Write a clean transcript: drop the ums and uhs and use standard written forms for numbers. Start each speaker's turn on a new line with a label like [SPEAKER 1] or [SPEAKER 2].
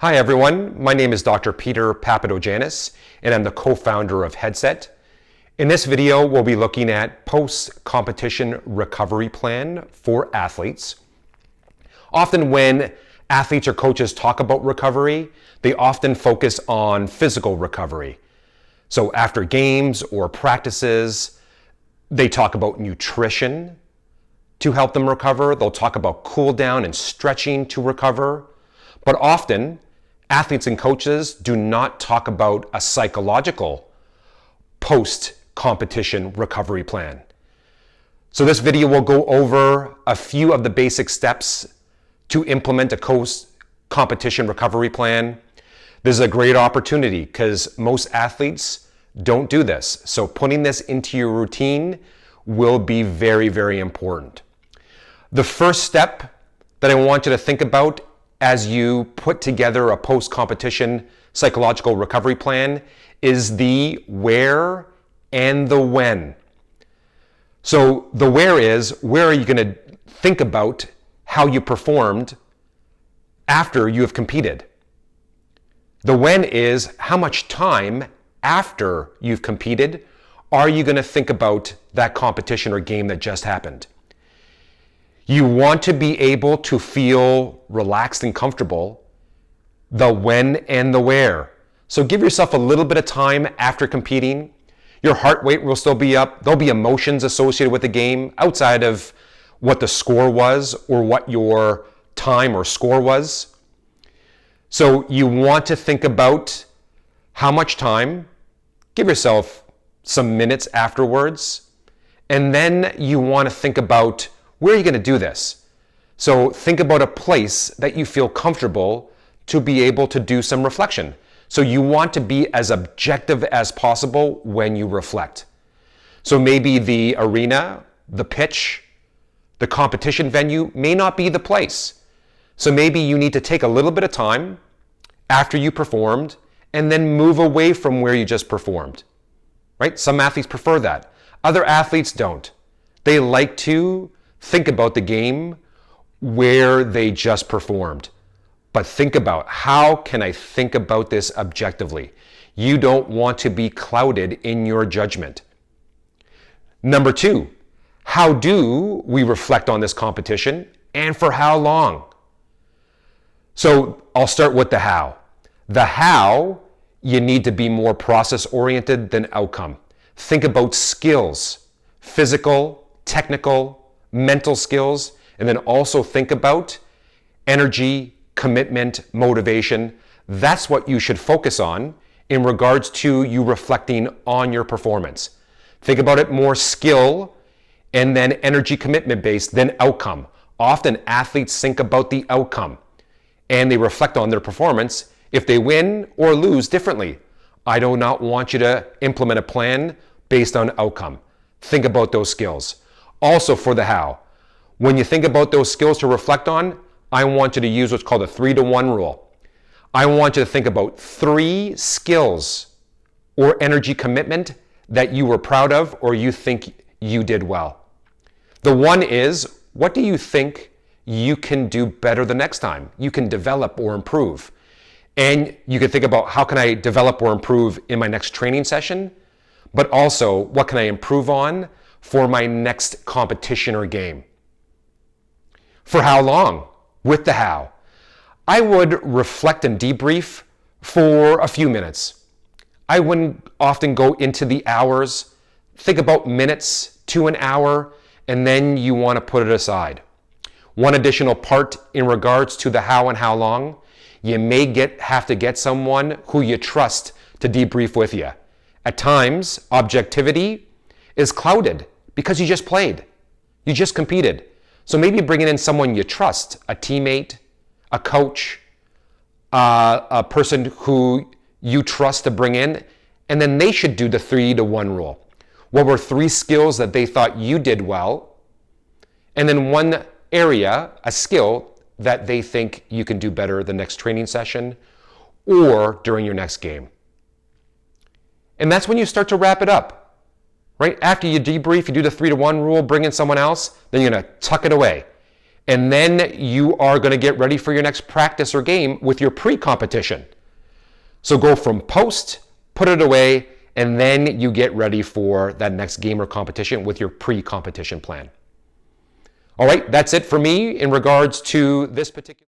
[SPEAKER 1] Hi everyone, my name is Dr. Peter Papadogiannis and I'm the co-founder of Headset. In this video, we'll be looking at post-competition recovery plan for athletes. Often when athletes or coaches talk about recovery, they often focus on physical recovery. So after games or practices, they talk about nutrition to help them recover. They'll talk about cool down and stretching to recover. But often, athletes and coaches do not talk about a psychological post-competition recovery plan. So this video will go over a few of the basic steps to implement a post-competition recovery plan. This is a great opportunity because most athletes don't do this. So putting this into your routine will be very, very important. The first step that I want you to think about as you put together a post-competition psychological recovery plan is the where and the when. So the where is, where are you going to think about how you performed after you have competed? The when is, how much time after you've competed are you going to think about that competition or game that just happened? You want to be able to feel relaxed and comfortable, the when and the where. So give yourself a little bit of time after competing. Your heart rate will still be up. There'll be emotions associated with the game outside of what the score was or what your time or score was. So you want to think about how much time, give yourself some minutes afterwards, and then you want to think about where are you going to do this? So think about a place that you feel comfortable to be able to do some reflection. So you want to be as objective as possible when you reflect. So maybe the arena, the pitch, the competition venue may not be the place. So maybe you need to take a little bit of time after you performed and then move away from where you just performed, right? Some athletes prefer that. Other athletes don't. They like to think about the game where they just performed. But think about, how can I think about this objectively? You don't want to be clouded in your judgment. Number two, how do we reflect on this competition and for how long? So I'll start with the how. The how, you need to be more process-oriented than outcome. Think about skills, physical, technical, mental skills, and then also think about energy, commitment, motivation. That's what you should focus on in regards to you reflecting on your performance. Think about it more skill and then energy commitment based than outcome. Often athletes think about the outcome and they reflect on their performance if they win or lose differently. I do not want you to implement a plan based on outcome. Think about those skills. Also for the how, when you think about those skills to reflect on, I want you to use what's called a 3-to-1 rule. I want you to think about 3 skills or energy commitment that you were proud of or you think you did well. The 1 is, what do you think you can do better the next time? You can develop or improve. And you can think about, how can I develop or improve in my next training session? But also, what can I improve on for my next competition or game? For how long? With the how. I would reflect and debrief for a few minutes. I wouldn't often go into the hours. Think about minutes to an hour, and then you want to put it aside. One additional part in regards to the how and how long, you may have to get someone who you trust to debrief with you. At times, objectivity is clouded because you just played. You just competed. So maybe bringing in someone you trust, a teammate, a coach, a person who you trust to bring in, and then they should do the 3-to-1 rule. What were 3 skills that they thought you did well? And then 1 area, a skill that they think you can do better the next training session or during your next game. And that's when you start to wrap it up, right? After you debrief, you do the 3-to-1 rule, bring in someone else, then you're going to tuck it away. And then you are going to get ready for your next practice or game with your pre-competition. So go from post, put it away, and then you get ready for that next game or competition with your pre-competition plan. All right, that's it for me in regards to this particular